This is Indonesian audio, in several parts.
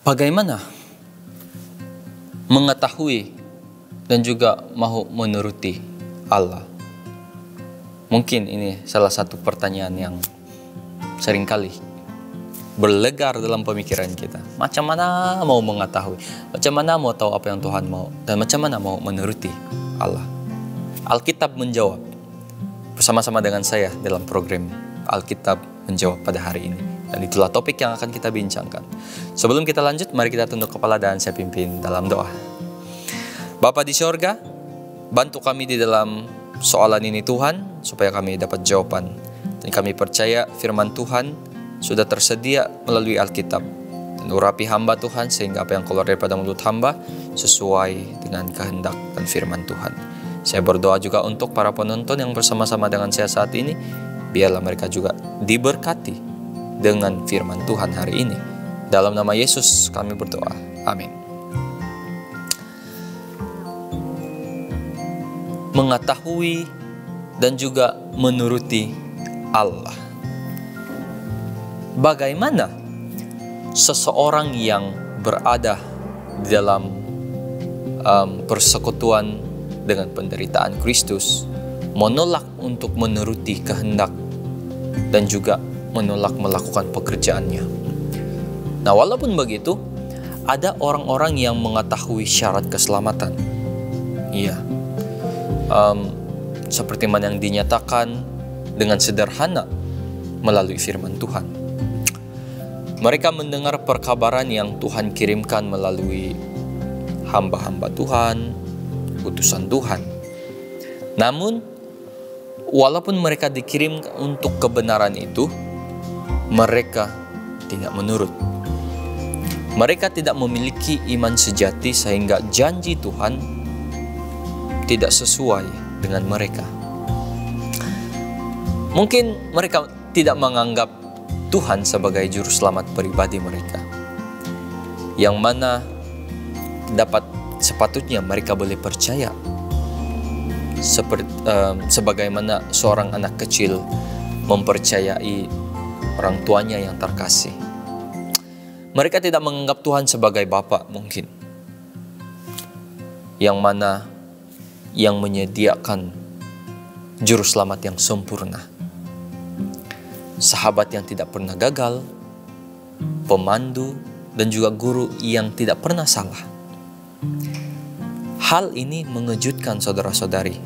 Bagaimana mengetahui dan juga mau menuruti Allah? Mungkin ini salah satu pertanyaan yang seringkali berlegar dalam pemikiran kita. Macam mana mau mengetahui? Macam mana mau tahu apa yang Tuhan mau? Dan macam mana mau menuruti Allah? Alkitab menjawab bersama-sama dengan saya dalam program Alkitab menjawab pada hari ini. Dan itulah topik yang akan kita bincangkan. Sebelum kita lanjut, mari kita tunduk kepala dan saya pimpin dalam doa. Bapa di sorga, bantu kami di dalam soalan ini Tuhan, supaya kami dapat jawaban. Dan kami percaya firman Tuhan sudah tersedia melalui Alkitab. Dan urapi hamba Tuhan, sehingga apa yang keluar daripada mulut hamba sesuai dengan kehendak dan firman Tuhan. Saya berdoa juga untuk para penonton yang bersama-sama dengan saya saat ini. Biarlah mereka juga diberkati dengan firman Tuhan hari ini. Dalam nama Yesus kami berdoa. Amin. Mengetahui dan juga menuruti Allah. Bagaimana seseorang yang berada di dalam persekutuan dengan penderitaan Kristus menolak untuk menuruti kehendak dan juga menolak melakukan pekerjaannya. Nah, walaupun begitu, ada orang-orang yang mengetahui syarat keselamatan. Iya, seperti mana yang dinyatakan dengan sederhana melalui firman Tuhan. Mereka mendengar perkabaran yang Tuhan kirimkan melalui hamba-hamba Tuhan, utusan Tuhan. Namun, walaupun mereka dikirim untuk kebenaran itu, mereka tidak menurut. Mereka tidak memiliki iman sejati sehingga janji Tuhan tidak sesuai dengan mereka. Mungkin mereka tidak menganggap Tuhan sebagai juru selamat pribadi mereka, yang mana sepatutnya mereka boleh percaya sebagaimana seorang anak kecil mempercayai orang tuanya yang terkasih. Mereka tidak menganggap Tuhan sebagai Bapa mungkin, yang mana yang menyediakan juru selamat yang sempurna, sahabat yang tidak pernah gagal, pemandu dan juga guru yang tidak pernah salah. Hal ini mengejutkan saudara-saudari,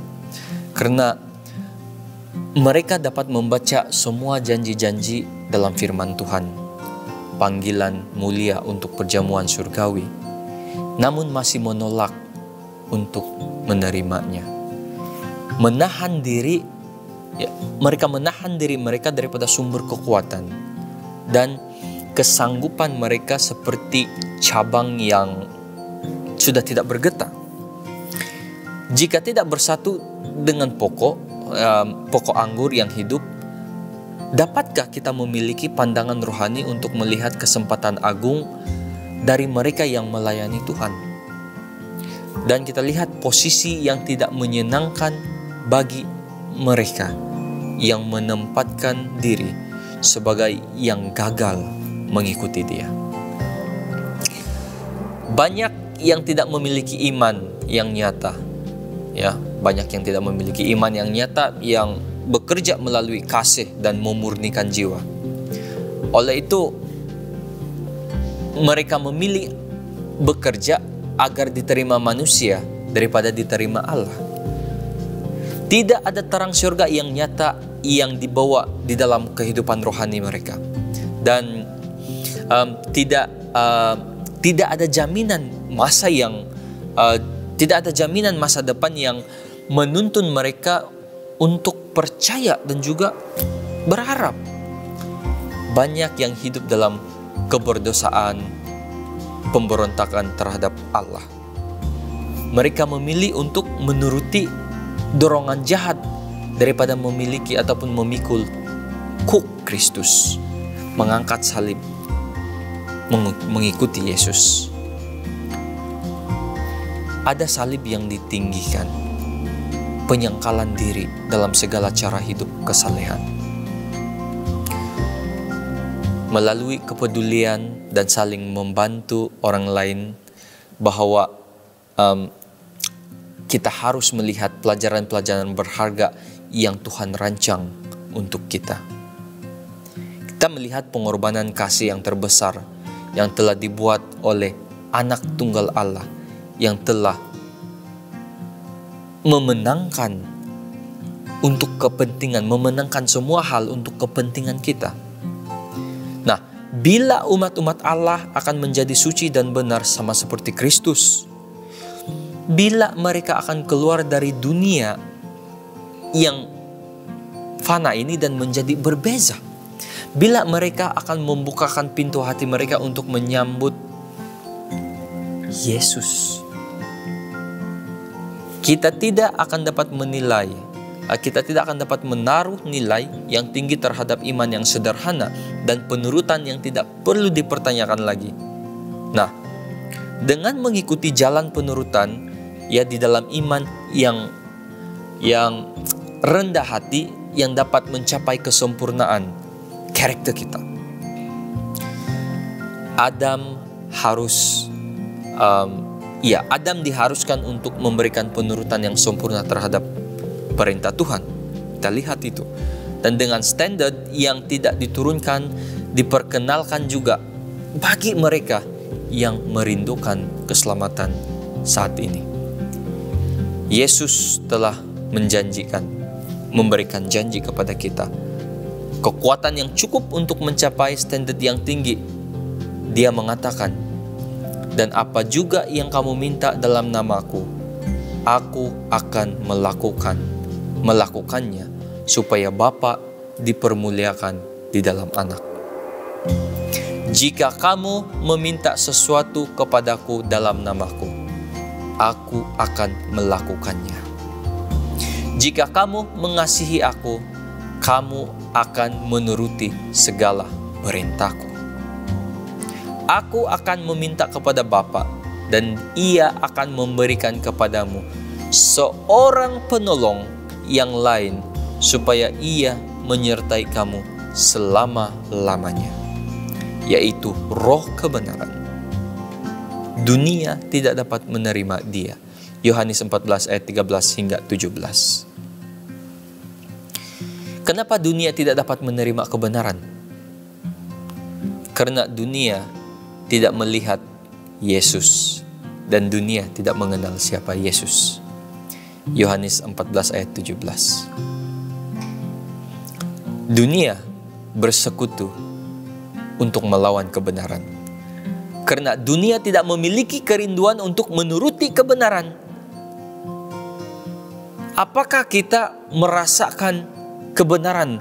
karena mereka dapat membaca semua janji-janji dalam firman Tuhan, panggilan mulia untuk perjamuan surgawi, namun masih menolak untuk menerimanya. Menahan diri, mereka menahan diri mereka daripada sumber kekuatan dan kesanggupan mereka seperti cabang yang sudah tidak bergetar. Jika tidak bersatu dengan pokok anggur yang hidup, dapatkah kita memiliki pandangan rohani untuk melihat kesempatan agung dari mereka yang melayani Tuhan? Dan kita lihat posisi yang tidak menyenangkan bagi mereka yang menempatkan diri sebagai yang gagal mengikuti Dia. Banyak yang tidak memiliki iman yang nyata, banyak yang tidak memiliki iman yang nyata, yang bekerja melalui kasih dan memurnikan jiwa. Oleh itu, mereka memilih bekerja agar diterima manusia daripada diterima Allah. Tidak ada terang surga yang nyata yang dibawa di dalam kehidupan rohani mereka, dan tidak ada jaminan masa depan yang menuntun mereka untuk percaya dan juga berharap. Banyak yang hidup dalam keberdosaan, pemberontakan terhadap Allah. Mereka memilih untuk menuruti dorongan jahat daripada memiliki ataupun memikul kuk Kristus, mengangkat salib, mengikuti Yesus. Ada salib yang ditinggikan, penyangkalan diri dalam segala cara hidup kesalehan. Melalui kepedulian dan saling membantu orang lain, bahwa kita harus melihat pelajaran-pelajaran berharga yang Tuhan rancang untuk kita. Kita melihat pengorbanan kasih yang terbesar yang telah dibuat oleh Anak Tunggal Allah, yang telah memenangkan untuk kepentingan, memenangkan semua hal untuk kepentingan kita. Nah, bila umat-umat Allah akan menjadi suci dan benar sama seperti Kristus, bila mereka akan keluar dari dunia yang fana ini dan menjadi berbeza, bila mereka akan membukakan pintu hati mereka untuk menyambut Yesus, kita tidak akan dapat menilai, kita tidak akan dapat menaruh nilai yang tinggi terhadap iman yang sederhana dan penurutan yang tidak perlu dipertanyakan lagi. Nah, dengan mengikuti jalan penurutan, ya, di dalam iman yang rendah hati, yang dapat mencapai kesempurnaan karakter kita, Adam diharuskan untuk memberikan penurutan yang sempurna terhadap perintah Tuhan. Kita lihat itu. Dan dengan standar yang tidak diturunkan, diperkenalkan juga bagi mereka yang merindukan keselamatan saat ini. Yesus telah menjanjikan, memberikan janji kepada kita kekuatan yang cukup untuk mencapai standar yang tinggi. Dia mengatakan, dan apa juga yang kamu minta dalam namaku, aku akan melakukannya, supaya Bapa dipermuliakan di dalam Anak. Jika kamu meminta sesuatu kepadaku dalam namaku, aku akan melakukannya. Jika kamu mengasihi aku, kamu akan menuruti segala perintahku. Aku akan meminta kepada Bapa, dan Ia akan memberikan kepadamu seorang penolong yang lain, supaya Ia menyertai kamu selama-lamanya, yaitu Roh kebenaran. Dunia tidak dapat menerima Dia. Yohanes 14 ayat 13 hingga 17. Kenapa dunia tidak dapat menerima kebenaran? Karena dunia tidak melihat Yesus, dan dunia tidak mengenal siapa Yesus. Yohanes 14 ayat 17. Dunia bersekutu untuk melawan kebenaran. Karena dunia tidak memiliki kerinduan untuk menuruti kebenaran. Apakah kita merasakan kebenaran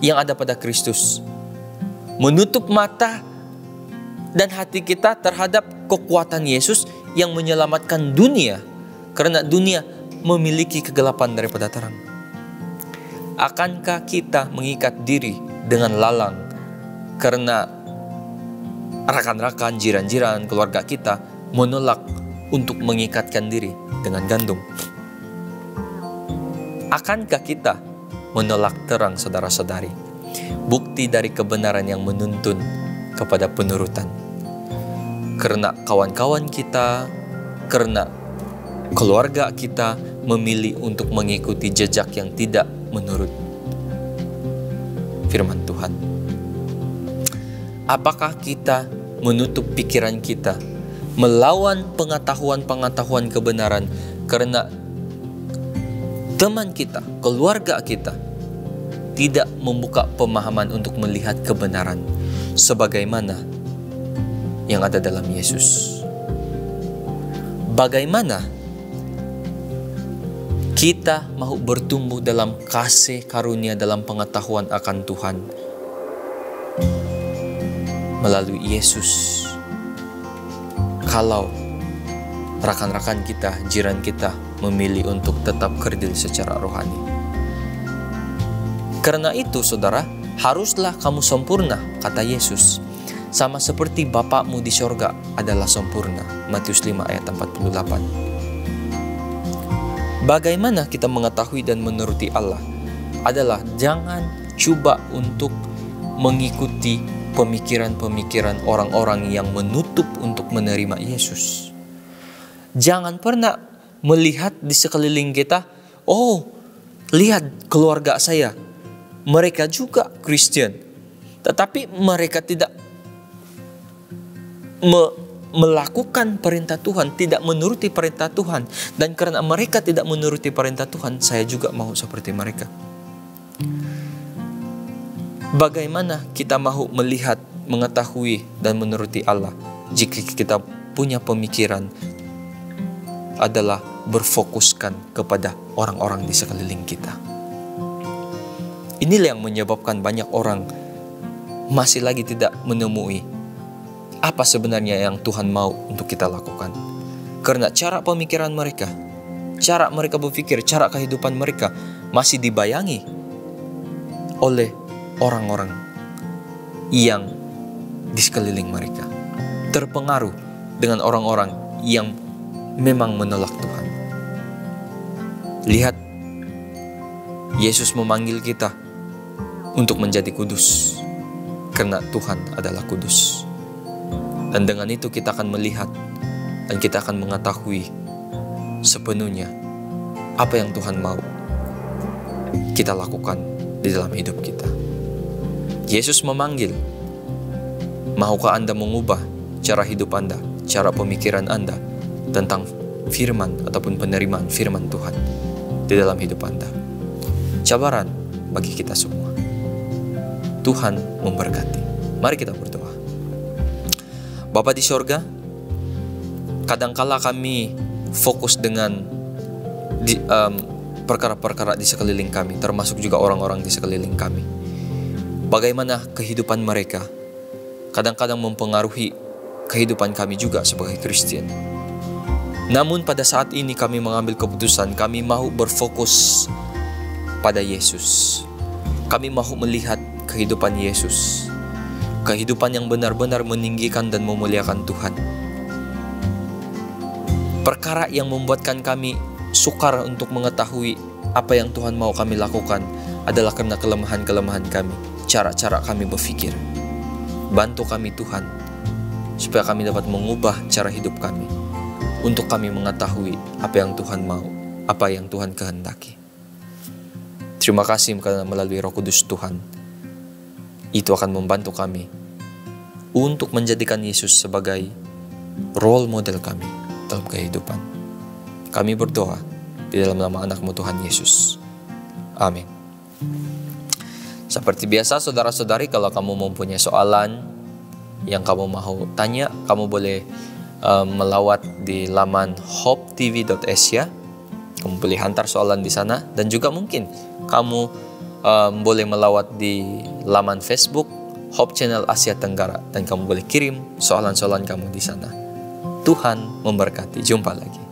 yang ada pada Kristus? Menutup mata dan hati kita terhadap kekuatan Yesus yang menyelamatkan dunia, karena dunia memiliki kegelapan daripada terang. Akankah kita mengikat diri dengan lalang karena rakan-rakan, jiran-jiran, keluarga kita menolak untuk mengikatkan diri dengan gandum? Akankah kita menolak terang, saudara-saudari? Bukti dari kebenaran yang menuntun kepada penurutan. Karena kawan-kawan kita, karena keluarga kita memilih untuk mengikuti jejak yang tidak menurut firman Tuhan. Apakah kita menutup pikiran kita melawan pengetahuan-pengetahuan kebenaran karena teman kita, keluarga kita tidak membuka pemahaman untuk melihat kebenaran sebagaimana yang ada dalam Yesus? Bagaimana kita mau bertumbuh dalam kasih karunia, dalam pengetahuan akan Tuhan melalui Yesus, kalau rakan-rakan kita, jiran kita memilih untuk tetap kerdil secara rohani? Karena itu, saudara, haruslah kamu sempurna, kata Yesus, sama seperti Bapakmu di sorga adalah sempurna. Matius 5 ayat 48. Bagaimana kita mengetahui dan menuruti Allah? Adalah jangan coba untuk mengikuti pemikiran-pemikiran orang-orang yang menutup untuk menerima Yesus. Jangan pernah melihat di sekeliling kita, oh, lihat keluarga saya, mereka juga Kristen, tetapi mereka tidak melakukan perintah Tuhan, tidak menuruti perintah Tuhan. Dan karena mereka tidak menuruti perintah Tuhan, saya juga mau seperti mereka. Bagaimana kita mau melihat, mengetahui, dan menuruti Allah jika kita punya pemikiran adalah berfokuskan kepada orang-orang di sekeliling kita? Inilah yang menyebabkan banyak orang masih lagi tidak menemui apa sebenarnya yang Tuhan mau untuk kita lakukan. Karena cara pemikiran mereka, cara mereka berpikir, cara kehidupan mereka masih dibayangi oleh orang-orang yang di sekeliling mereka, terpengaruh dengan orang-orang yang memang menolak Tuhan. Lihat, Yesus memanggil kita untuk menjadi kudus, karena Tuhan adalah kudus. Dan dengan itu kita akan melihat dan kita akan mengetahui sepenuhnya apa yang Tuhan mau kita lakukan di dalam hidup kita. Yesus memanggil, maukah Anda mengubah cara hidup Anda, cara pemikiran Anda tentang firman ataupun penerimaan firman Tuhan di dalam hidup Anda? Cabaran bagi kita semua. Tuhan memberkati. Mari kita berdoa. Bapa di sorga, kadangkala kami fokus dengan perkara-perkara di sekeliling kami, termasuk juga orang-orang di sekeliling kami. Bagaimana kehidupan mereka kadang-kadang mempengaruhi kehidupan kami juga sebagai Kristen. Namun pada saat ini kami mengambil keputusan, kami mau berfokus pada Yesus. Kami mau melihat kehidupan Yesus, kehidupan yang benar-benar meninggikan dan memuliakan Tuhan. Perkara yang membuatkan kami sukar untuk mengetahui apa yang Tuhan mau kami lakukan adalah karena kelemahan-kelemahan kami, cara-cara kami berpikir. Bantu kami Tuhan, supaya kami dapat mengubah cara hidup kami, untuk kami mengetahui apa yang Tuhan mau, apa yang Tuhan kehendaki. Terima kasih karena melalui Roh Kudus Tuhan, itu akan membantu kami untuk menjadikan Yesus sebagai role model kami dalam kehidupan. Kami berdoa di dalam nama anak-Mu Tuhan Yesus. Amin. Seperti biasa saudara-saudari, kalau kamu mempunyai soalan yang kamu mau tanya, kamu boleh melawat di laman hopetv.asia. Kamu boleh hantar soalan di sana, dan juga mungkin kamu boleh melawat di laman Facebook Hope Channel Asia Tenggara, dan kamu boleh kirim soalan-soalan kamu di sana. Tuhan memberkati. Jumpa lagi.